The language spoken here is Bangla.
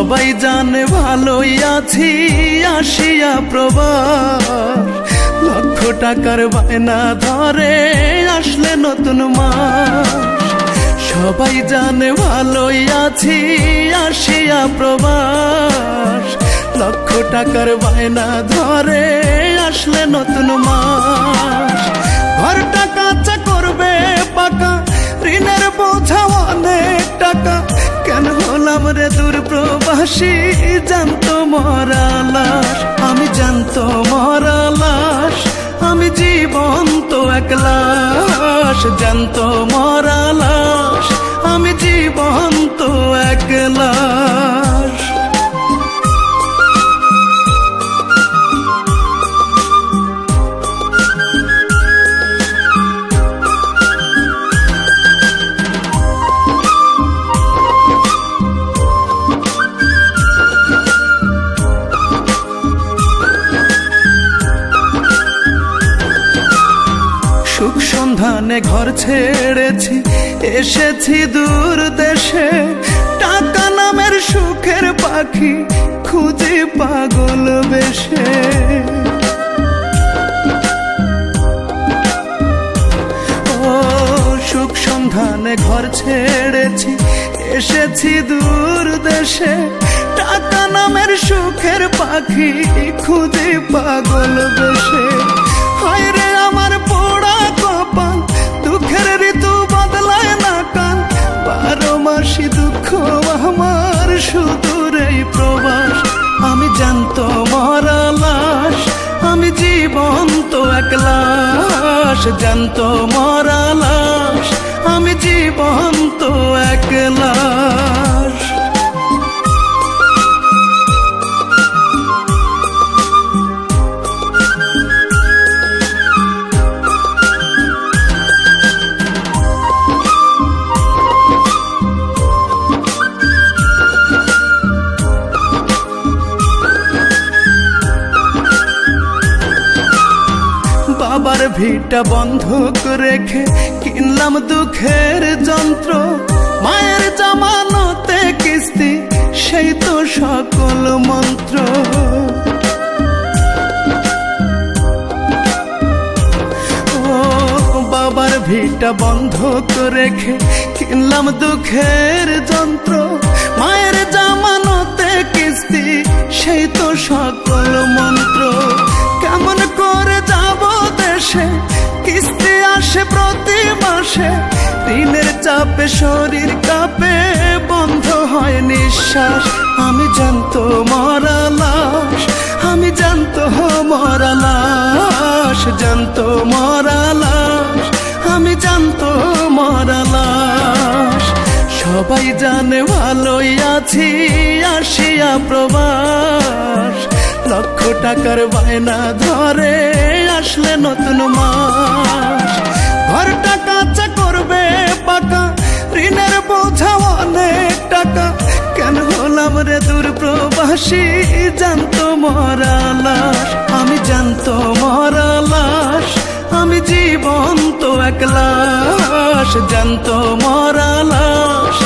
সবাই জানে ভালোই আছি আসিয়া প্রবাস, লক্ষ টাকার বায়না ধরে আসলে নতুন মাস। সবাই জানে ভালোই আছি আসিয়া প্রবাস, লক্ষ টাকার বায়না ধরে আসলে নতুন মাস। ঘরটা কাঁচা করবে পাকা, ঋণের বোঝা অনেক টাকা, কেন হলাম রে দূর প্রবাসী, জানতো মরা লাশ। আমি জানতো মরা লাশ, আমি জীবন্ত এক লাশ। জানতো মরা লাশ, আমি জীবন্ত এক লাশ। সুখ সন্ধানে ঘর ছেড়েছি, এসেছি দূর দেশে, টাকা নামের সুখের পাখি খুঁজে পাগল বেশে। ও সুখ সন্ধানে ঘর ছেড়েছি, এসেছি দূর দেশে, টাকা নামের সুখের পাখি খুঁজে পাগল বেশে। হায় রে আমার পোড়া কপাল, দুঃখের ঋতু বদলায় না কাল, 12 মাসি দুঃখ আমার সুদূর এই প্রবাস। আমি জানতো মরা লাশ, আমি জীবন্ত এক লাশ। জানতো মরা লাশ, আমি জীবন্ত এক লাশ। বাবার ভিটা বন্ধক রেখে কিনলাম দুঃখের যন্ত্র, মায়ের জামানতে কিস্তি সেই তো সকল মন্ত্র। ও বাবার ভিটা বন্ধক রেখে কিনলাম দুঃখের যন্ত্র, মায়ের জামানতে কিস্তি সেই তো সকল মন্ত্র। কেমন করে যাব দেশে, কিস্তি আসে প্রতি মাসে, ঋণের চাপে শরীর কাঁপে, বন্ধ হয় নিঃশ্বাস। আমি জানতো মরা লাশ, আমি জানতো মরা লাশ। জানতো মরা লাশ, আমি জানতো মরা লাশ। সবাই জানে ভালোই আছি আসিয়া প্রবাস, লক্ষ টাকার বায়না ধরে আসলে নতুন মাস। ঘরটা কাঁচা করবে পাকা, ঋণের বোঝা অনেক টাকা, কেন হলাম রে দূর প্রবাসী, জানতো মরা লাশ। আমি জানতো মরা লাশ, আমি জীবন্ত এক লাশ। জানতো মরা লাশ,